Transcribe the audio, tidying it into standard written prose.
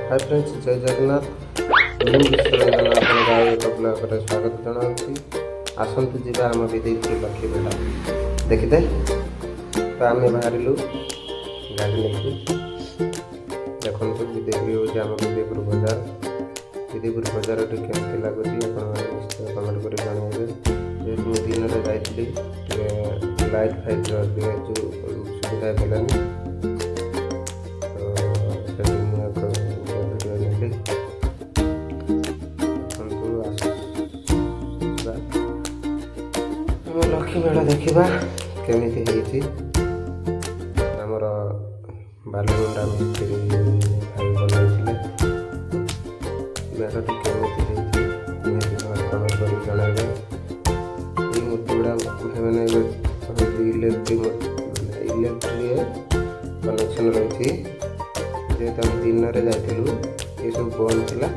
Hi friends, जय जगन्नाथ। ମୁଁ ବିଶ୍ୱରଞ୍ଜନ ଆପଣଙ୍କ ଆଉ ଏକ ବ୍ଲଗରେ ସ୍ୱାଗତ ଜଣାଉଛି। ଆସନ୍ତୁ ଯିବା ଆମ ବିଦେଇପୁର ଲକ୍ଷ୍ମୀ ମେଳା ଦେଖିତେ। ତ ଆମେ ବାହାରିଲୁ ଗାଡ଼ି ନେଇକି। ଦେଖନ୍ତୁ ବିଦେଇପୁର ହେଉଛି ଆମ ବିଦେଇପୁର ବଜାର। ବିଦେଇପୁର ବଜାରଟି କେମିତି ଲାଗୁଛି ଆପଣମାନେ ନିଶ୍ଚୟ କମେଣ୍ଟ କରି ଜଣାଇବେ। ଯେହେତୁ ମୁଁ ଦିନରେ ଯାଇଥିଲି, ଟିକେ ଲାଇଟ୍ ଫାଇଟ୍ର ଟିକେ ଯେଉଁ ସୁବିଧା ଦେଲାନି, ଲକ୍ଷ୍ମୀ ମେଳା ଦେଖିବା କେମିତି ହେଇଛି। ଆମର ବାଲିଗୁଣ୍ଡା ମିସ୍ତ୍ରୀ ଭାଇ ବନାଇଥିଲେ। ମେଢ଼ଟି କେମିତି ହେଇଛି ନିହାତି ଭାବରେ କମେଣ୍ଟ କରି ଜଣାଇବେ। ଏଇ ମୂର୍ତ୍ତି ଗୁଡ଼ା ମାନେ ଇଲେକ୍ଟ୍ରି କନେକ୍ସନ୍ ରହିଛି। ଯେହେତୁ ଆମେ ଦିନରେ ଯାଇଥିଲୁ, ଏସବୁ ବନ୍ଦ ଥିଲା।